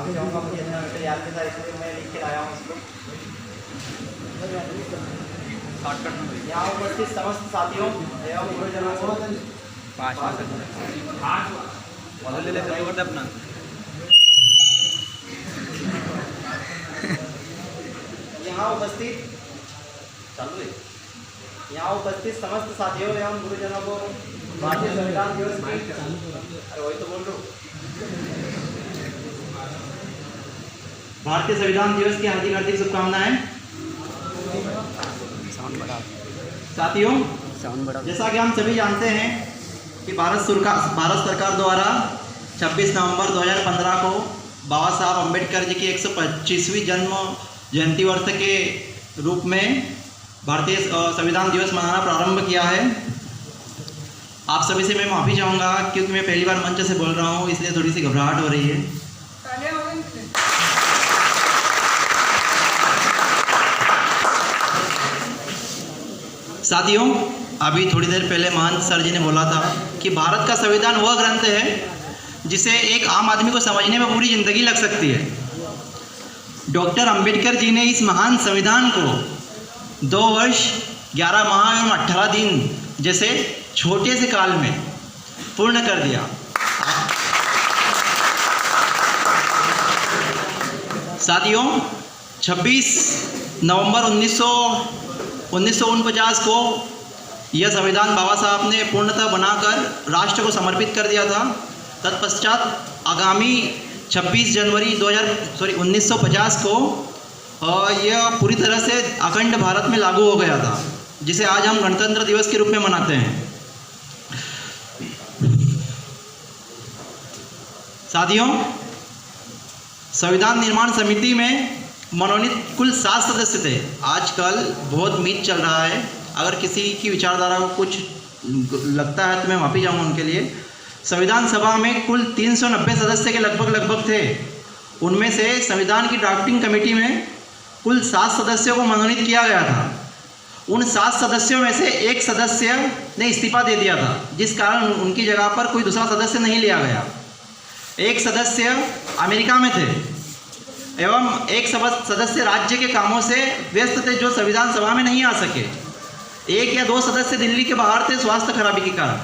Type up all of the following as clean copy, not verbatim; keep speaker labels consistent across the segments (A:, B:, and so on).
A: माफी चाहूँगा, मुझे इतना बेटा याद नहीं था, इसलिए मैं लिख के लाया हूँ इसको। यहाँ उपस्थित समस्त साथियों एवं गुरुजनों को
B: अपना
A: यहाँ उपस्थित समस्त साथियों एवं गुरुजनों को भारतीय संविधान दिवस की, अरे वही तो बोल रहा हूँ, भारतीय संविधान दिवस की हार्दिक हार्दिक शुभकामनाएं। साथियों, जैसा कि हम सभी जानते हैं कि भारत सरकार द्वारा 26 नवंबर 2015 को बाबा साहब अम्बेडकर जी की 125वीं जन्म जयंती वर्ष के रूप में भारतीय संविधान दिवस मनाना प्रारंभ किया है। आप सभी से मैं माफ़ी चाहूँगा क्योंकि मैं पहली बार मंच से बोल रहा हूँ, इसलिए थोड़ी सी घबराहट हो रही है। साथियों, अभी थोड़ी देर पहले महंत सर जी ने बोला था कि भारत का संविधान वह ग्रंथ है जिसे एक आम आदमी को समझने में पूरी ज़िंदगी लग सकती है। डॉक्टर अंबेडकर जी ने इस महान संविधान को 2 वर्ष 11 माह एवं 18 दिन जैसे छोटे से काल में पूर्ण कर दिया। साथियों, 26 नवंबर 1949 को यह संविधान बाबा साहब ने पूर्णतः बनाकर राष्ट्र को समर्पित कर दिया था। तत्पश्चात आगामी 26 जनवरी 1950 को यह पूरी तरह से अखंड भारत में लागू हो गया था, जिसे आज हम गणतंत्र दिवस के रूप में मनाते हैं। साथियों, संविधान निर्माण समिति में मनोनीत कुल 7 सदस्य थे। आजकल बहुत मीत चल रहा है, अगर किसी की विचारधारा को कुछ लगता है तो मैं माफ़ी चाहूँगा उनके लिए। संविधान सभा में कुल 390 सदस्य के लगभग थे। उनमें से संविधान की ड्राफ्टिंग कमेटी में कुल 7 सदस्यों को मनोनीत किया गया था। उन 7 सदस्यों में से एक सदस्य ने इस्तीफा दे दिया था, जिस कारण उनकी जगह पर कोई दूसरा सदस्य नहीं लिया गया। एक सदस्य अमेरिका में थे एवं एक सदस्य राज्य के कामों से व्यस्त थे, जो संविधान सभा में नहीं आ सके। 1 या 2 सदस्य दिल्ली के बाहर थे स्वास्थ्य खराबी के कारण।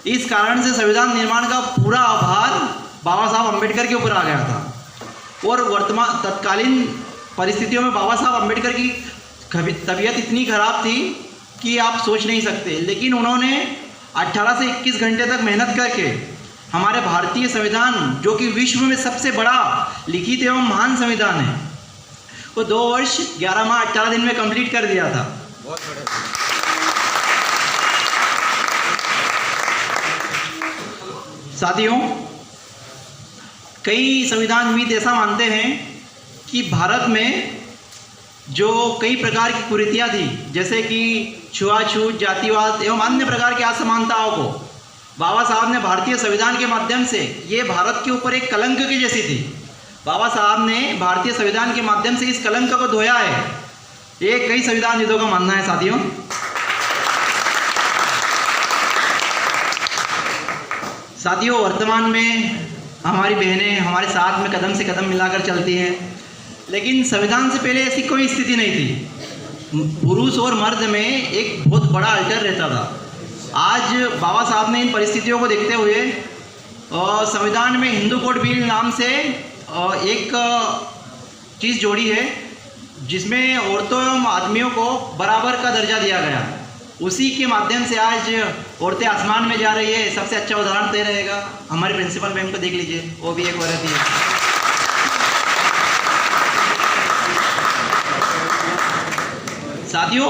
A: इस कारण से संविधान निर्माण का पूरा आभार बाबा साहब अम्बेडकर के ऊपर आ गया था। और वर्तमान तत्कालीन परिस्थितियों में बाबा साहब अम्बेडकर की तबीयत इतनी खराब थी कि आप सोच नहीं सकते, लेकिन उन्होंने 18 से 21 घंटे तक मेहनत करके हमारे भारतीय संविधान, जो कि विश्व में सबसे बड़ा लिखित एवं महान संविधान है, वो 2 वर्ष 11 माह 18 दिन में कंप्लीट कर दिया था। बहुत बढ़िया। साथियों, कई संविधानविद ऐसा मानते हैं कि भारत में जो कई प्रकार की कुरीतियाँ थी, जैसे कि छुआछूत, जातिवाद एवं अन्य प्रकार की असमानताओं को बाबा साहब ने भारतीय संविधान के माध्यम से, ये भारत के ऊपर एक कलंक की जैसी थी, बाबा साहब ने भारतीय संविधान के माध्यम से इस कलंक को धोया है। ये कई संविधानविदों का मानना है। साथियों, वर्तमान में हमारी बहनें हमारे साथ में कदम से कदम मिलाकर चलती हैं, लेकिन संविधान से पहले ऐसी कोई स्थिति नहीं थी। पुरुष और मर्द में एक बहुत बड़ा अल्टर रहता था। आज बाबा साहब ने इन परिस्थितियों को देखते हुए संविधान में हिंदू कोड बिल नाम से एक चीज़ जोड़ी है, जिसमें औरतों एवं आदमियों को बराबर का दर्जा दिया गया। उसी के माध्यम से आज औरतें आसमान में जा रही है। सबसे अच्छा उदाहरण दे रहेगा हमारे प्रिंसिपल मैम को देख लीजिए, वो भी एक औरत ही है। साथियों,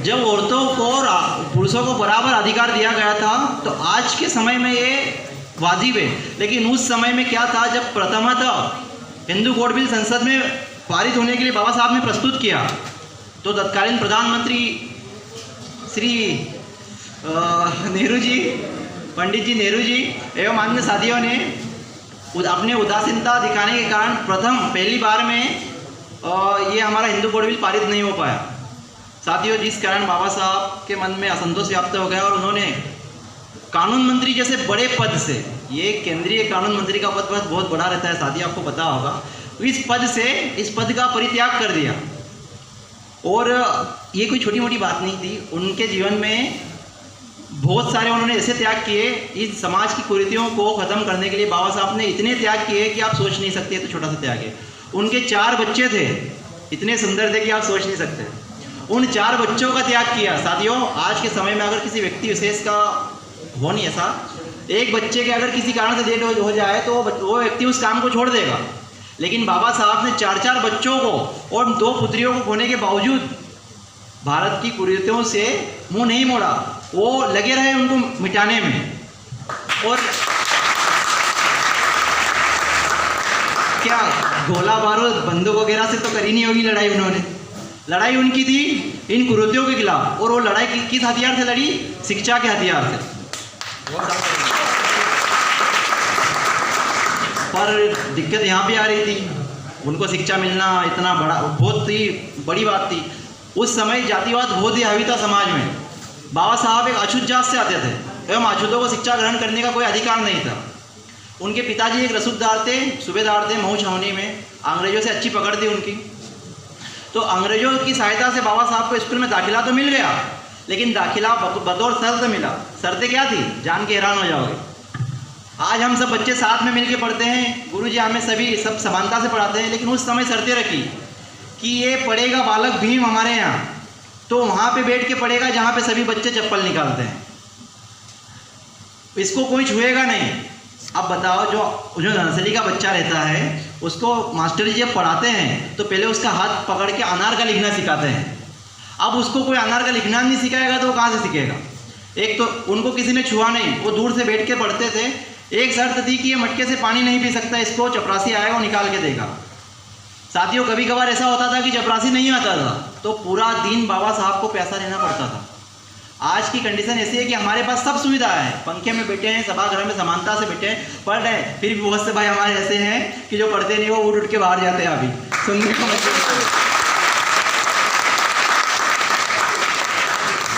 A: जब औरतों को और पुरुषों को बराबर अधिकार दिया गया था तो आज के समय में ये वाजिब है, लेकिन उस समय में क्या था, जब प्रथमतः हिंदू कोड बिल संसद में पारित होने के लिए बाबा साहब ने प्रस्तुत किया तो तत्कालीन प्रधानमंत्री श्री नेहरू जी, पंडित जी नेहरू जी एवं अन्य साथियों ने अपने उदासीनता दिखाने के कारण पहली बार में ये हमारा हिंदू कोड बिल पारित नहीं हो पाया। साथियों, जिस कारण बाबा साहब के मन में असंतोष व्याप्त हो गया और उन्होंने कानून मंत्री जैसे बड़े पद से ये केंद्रीय कानून मंत्री का पद बहुत बड़ा रहता है साथी, आपको पता होगा। इस पद का परित्याग कर दिया। और ये कोई छोटी मोटी बात नहीं थी, उनके जीवन में बहुत सारे उन्होंने ऐसे त्याग किए। इस समाज की कुरीतियों को ख़त्म करने के लिए बाबा साहब ने इतने त्याग किए कि आप सोच नहीं सकते। तो छोटा सा त्याग है। उनके 4 बच्चे थे, इतने सुंदर थे कि आप सोच नहीं सकते। उन 4 बच्चों का त्याग किया। साथियों, आज के समय में अगर किसी व्यक्ति विशेष का हो नहीं ऐसा, एक बच्चे के अगर किसी कारण से डेथ हो जाए तो वो व्यक्ति उस काम को छोड़ देगा। लेकिन बाबा साहब ने 4 बच्चों को और 2 पुत्रियों को खोने के बावजूद भारत की कुरीतियों से मुंह नहीं मोड़ा। वो लगे रहे उनको मिटाने में। और क्या गोला बारूद बंदूक वगैरह से तो करी नहीं होगी लड़ाई उन्होंने। लड़ाई उनकी थी इन कुरीतियों के खिलाफ। और वो लड़ाई किस हथियार से लड़ी? शिक्षा के हथियार से। पर दिक्कत यहाँ पे आ रही थी, उनको शिक्षा मिलना इतना बड़ा बहुत ही बड़ी बात थी। उस समय जातिवाद बहुत ही हावी था समाज में। बाबा साहब एक अछूत जात से आते थे एवं अछूतों को शिक्षा ग्रहण करने का कोई अधिकार नहीं था। उनके पिताजी एक रसूखदार थे, सूबेदार थे मऊ छावनी में। अंग्रेजों से अच्छी पकड़ थी उनकी। तो अंग्रेजों की सहायता से बाबा साहब को स्कूल में दाखिला तो मिल गया, लेकिन दाखिला बतौर शर्त मिला। शर्तें क्या थी? जान के हैरान हो जाओगे। आज हम सब बच्चे साथ में मिलके पढ़ते हैं, गुरुजी हमें सब समानता से पढ़ाते हैं, लेकिन उस समय शर्तें रखी कि ये पढ़ेगा बालक भीम हमारे यहाँ तो वहाँ पे बैठ के पढ़ेगा जहाँ पे सभी बच्चे चप्पल निकालते हैं, इसको कोई छुएगा नहीं। अब बताओ, जो नर्सरी का बच्चा रहता है उसको मास्टर जी जब पढ़ाते हैं तो पहले उसका हाथ पकड़ के अनार का लिखना सिखाते हैं। अब उसको कोई अनार का लिखना नहीं सिखाएगा तो वो कहाँ से सीखेगा? एक तो उनको किसी ने छुआ नहीं, वो दूर से बैठ के पढ़ते थे। एक शर्त थी कि ये मटके से पानी नहीं पी सकता, इसको चपरासी आएगा वो निकाल के देगा। साथियों, कभी कभार ऐसा होता था कि चपरासी नहीं आता था तो पूरा दिन बाबा साहब को प्यासा रहना पड़ता था। आज की कंडीशन ऐसी है कि हमारे पास सब सुविधा है, पंखे में बैठे हैं, सभागृह में समानता से बैठे हैं, पढ़ रहे हैं। फिर भी बहुत से भाई हमारे ऐसे हैं कि जो पढ़ते नहीं, वो उठ के बाहर जाते हैं। अभी सुनने को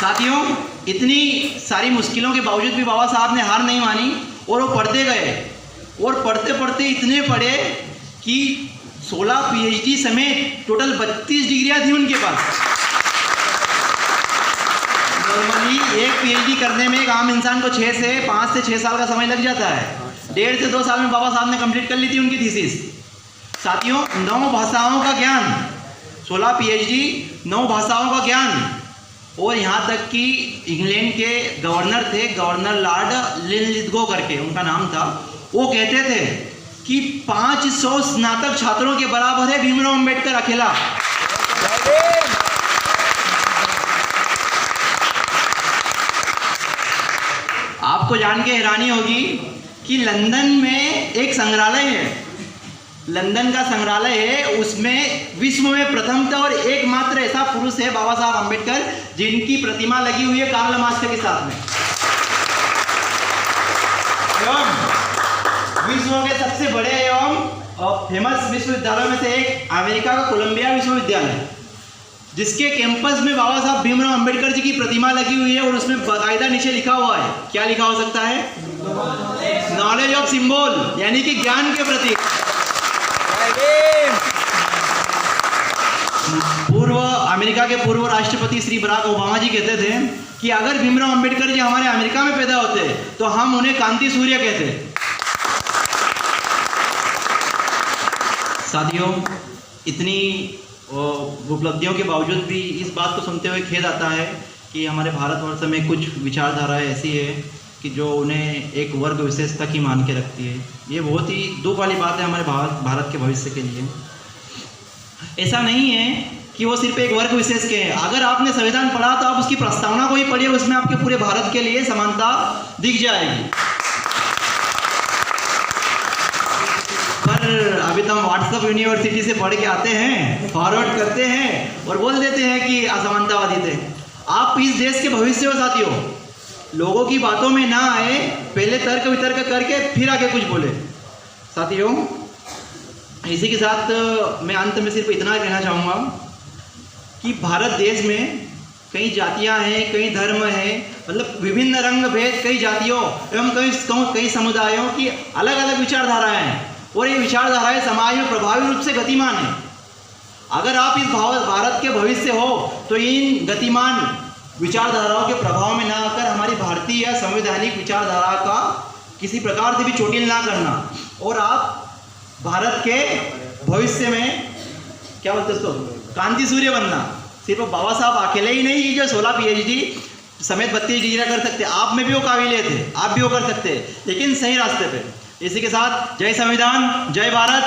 A: साथियों, इतनी सारी मुश्किलों के बावजूद भी बाबा साहब ने हार नहीं मानी और वो पढ़ते गए। और पढ़ते पढ़ते इतने पढ़े कि 16 PhD समेत टोटल 32 डिग्रियाँ थी उनके पास। नॉर्मली एक PhD करने में एक आम इंसान को 5 से 6 साल का समय लग जाता है। 1.5 से 2 साल में बाबा साहब ने कंप्लीट कर ली थी उनकी थीसिस। साथियों, 9 भाषाओं का ज्ञान, 16 PhD, 9 भाषाओं का ज्ञान। और यहाँ तक कि इंग्लैंड के गवर्नर थे, गवर्नर लॉर्ड लिनलिथगो करके उनका नाम था। वो कहते थे कि 500 स्नातक छात्रों के बराबर है भीमराव अंबेडकर अकेला। आपको जान के हैरानी होगी कि लंदन में एक संग्रहालय है, लंदन का संग्रहालय है, उसमें विश्व में प्रथम था और एकमात्र ऐसा पुरुष है बाबा साहब अंबेडकर जिनकी प्रतिमा लगी हुई है कार्ल मार्क्स के साथ में। विश्व के सबसे बड़े एवं फेमस विश्वविद्यालयों में से एक अमेरिका का कोलंबिया विश्वविद्यालय, जिसके कैंपस में बाबा साहब भीमराव अंबेडकर जी की प्रतिमा लगी हुई है। और उसमें बाकायदा नीचे लिखा हुआ है, क्या लिखा हो सकता है? नॉलेज ऑफ सिंबल, यानी कि ज्ञान के प्रतीक। अमेरिका के पूर्व राष्ट्रपति श्री बराक ओबामा जी कहते थे कि अगर भीमराव अंबेडकर जी हमारे अमेरिका में पैदा होते तो हम उन्हें कांति सूर्य कहते। साथियों, इतनी उपलब्धियों के बावजूद भी इस बात को सुनते हुए खेद आता है कि हमारे भारतवर्ष में कुछ विचारधाराएं ऐसी है कि जो उन्हें एक वर्ग विशेषता की मान के रखती है। ये बहुत ही दुख वाली बात है हमारे भारत के भविष्य के लिए। ऐसा नहीं है कि वो सिर्फ एक वर्ग विशेष के हैं। अगर आपने संविधान पढ़ा तो आप उसकी प्रस्तावना को ही पढ़िए, उसमें आपके पूरे भारत के लिए समानता दिख जाएगी। पर अभी तो हम व्हाट्सएप यूनिवर्सिटी से पढ़ के आते हैं, फॉरवर्ड करते हैं और बोल देते हैं कि असमानतावादी थे। आप इस देश के भविष्य हो साथियों, लोगों की बातों में ना आए, पहले तर्क वितर्क करके फिर आगे कुछ बोले। साथियों, इसी के साथ मैं अंत में सिर्फ इतना कहना चाहूँगा कि भारत देश में कई जातियां हैं, कई धर्म हैं, मतलब विभिन्न रंग भेद, कई जातियों एवं कई समुदायों की अलग अलग विचारधाराएं हैं और ये विचारधाराएं समाज में प्रभावी रूप से गतिमान है। अगर आप इस भारत के भविष्य हो तो इन गतिमान विचारधाराओं के प्रभाव में ना आकर हमारी भारतीय या संवैधानिक विचारधारा का किसी प्रकार से भी चोटिल ना करना और आप भारत के भविष्य में क्या बोलते उसको कांति सूर्य बनना। सिर्फ बाबा साहब अकेले ही नहीं, ये जो 16 PhD समेत 32 डिग्रियाँ कर सकते, आप में भी वो काबिलियत है, आप भी वो कर सकते हैं, लेकिन सही रास्ते पे। इसी के साथ जय संविधान, जय भारत।